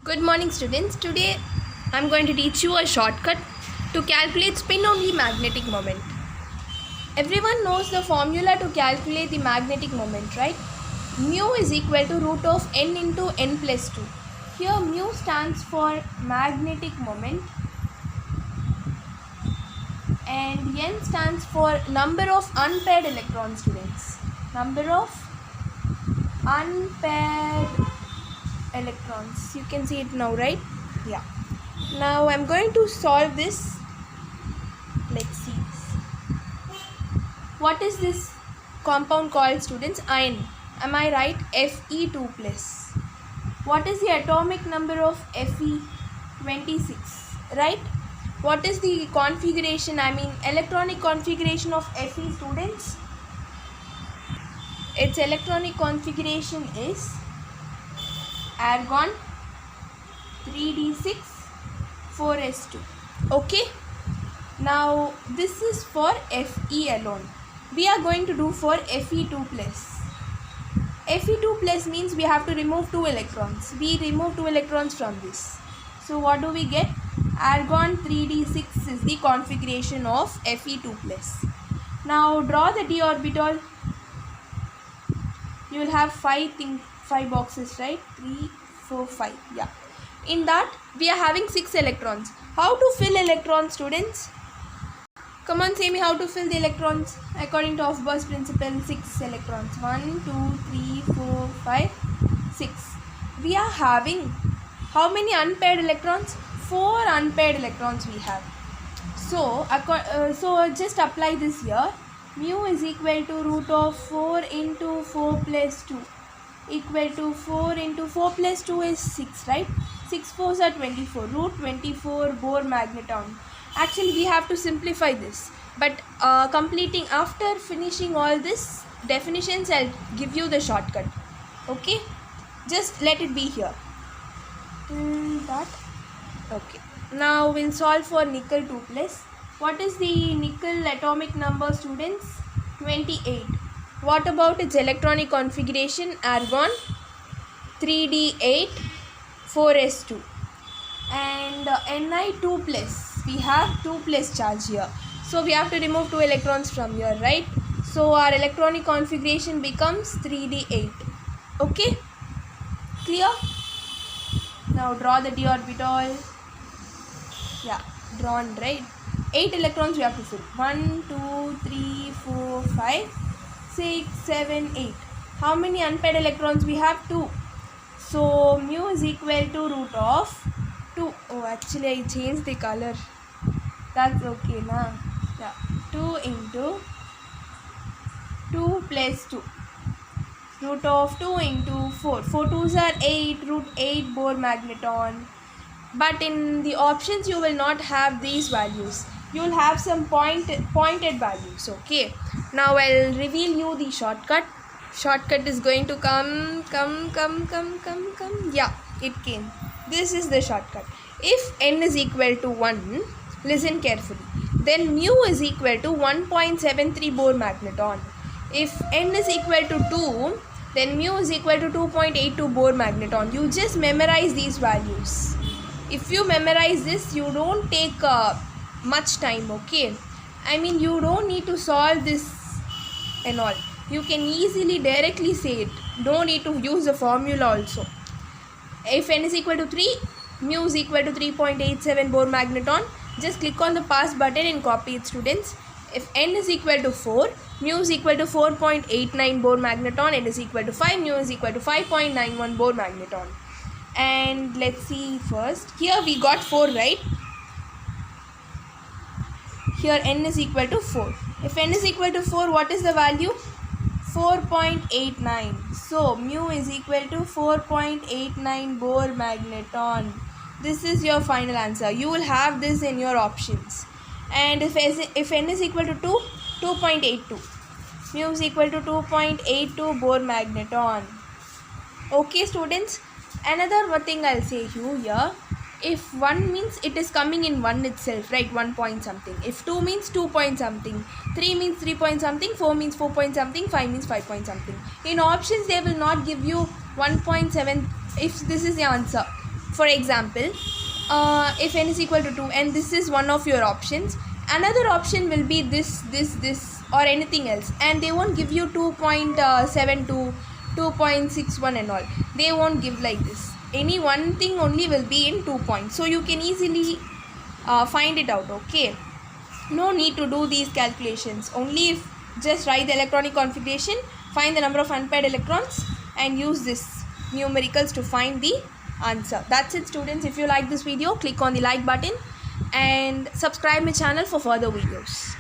Good morning students. Today I am going to teach you a shortcut to calculate spin-only magnetic moment. Everyone knows the formula to calculate the magnetic moment, right? Mu is equal to root of n into n plus 2. Here mu stands for magnetic moment and n stands for number of unpaired electrons, students. Number of unpaired electrons. You can see it now, right? Yeah. Now I'm going to solve this. Let's see. What is this compound called, students? Iron. Am I right? Fe2 plus. What is the atomic number of Fe? 26. Right? What is the configuration? Electronic configuration of Fe, students? Its electronic configuration is argon 3d6 4s2. Okay, now this is for Fe alone. We are going to do for Fe2 plus. Fe2 plus means we have to remove 2 electrons. We remove 2 electrons from this. So what do we get? Argon 3d6 is the configuration of Fe2 plus. Now draw the d orbital. You will have 5 boxes, right? 3, 4, 5. Yeah. In that we are having 6 electrons. How to fill electrons, students? Come on, say me how to fill the electrons according to Aufbauer's principle. 6 electrons. 1, 2, 3, 4, 5, 6. We are having how many unpaired electrons? 4 unpaired electrons we have. So just apply this here. Mu is equal to root of 4 into 4 plus 2 equal to 4 into 4 plus 2 is 6, right? 6 4s are 24. Root 24 Bohr magneton. Actually we have to simplify this, but after finishing all this definitions, I'll give you the shortcut. Okay, just let it be here. That. Okay, now we'll solve for nickel 2 plus. What is the nickel atomic number, students? 28. What about its electronic configuration? Argon 3d8 4s2 and Ni2 plus. We have 2 plus charge here, so we have to remove 2 electrons from here, right? So our electronic configuration becomes 3d8. Okay, clear? Now draw the d orbital. Yeah, drawn, right? 8 electrons we have to fill. 1, 2, 3, 4, 5, 6, 7, 8. How many unpaired electrons we have? 2. So mu is equal to root of 2. Oh, actually I changed the color. That's okay na? Yeah. 2 into 2 plus 2. Root of 2 into 4. 4 2s are 8. Root 8 Bohr magneton. But in the options you will not have these values. You will have some pointed values. Okay. Now I'll reveal you the shortcut. Shortcut is going to come. Yeah, it came. This is the shortcut. If n is equal to 1, listen carefully, then mu is equal to 1.73 Bohr magneton. If n is equal to 2, then mu is equal to 2.82 Bohr magneton. You just memorize these values. If you memorize this, you don't take much time, okay? You don't need to solve this and all. You can easily directly say it. Don't need to use the formula also. If n is equal to 3, mu is equal to 3.87 Bohr magneton. Just click on the pass button and copy it, students. If n is equal to 4, mu is equal to 4.89 Bohr magneton. N is equal to 5, mu is equal to 5.91 Bohr magneton. And let's see first. Here we got 4, right? Here n is equal to 4. If n is equal to 4, what is the value? 4.89. So mu is equal to 4.89 Bohr magneton. This is your final answer. You will have this in your options. And if n is equal to 2, 2.82. Mu is equal to 2.82 Bohr magneton. Okay, students. Another thing I'll say you here. If 1 means it is coming in 1 itself, right? 1 point something. If 2 means 2 point something. 3 means 3 point something. 4 means 4 point something. 5 means 5 point something. In options, they will not give you 1.7 if this is the answer. For example, if n is equal to 2 and this is one of your options, another option will be this or anything else, and they won't give you 2.72, 2.61 and all. They won't give like this. Any one thing only will be in 2 points, so you can easily find it out. Okay, no need to do these calculations. Only if just write the electronic configuration, find the number of unpaired electrons and use this numericals to find the answer. That's it, students. If you like this video, click on the like button and subscribe my channel for further videos.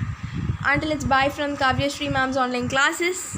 Until it's bye from Kavya Sri ma'am's online classes.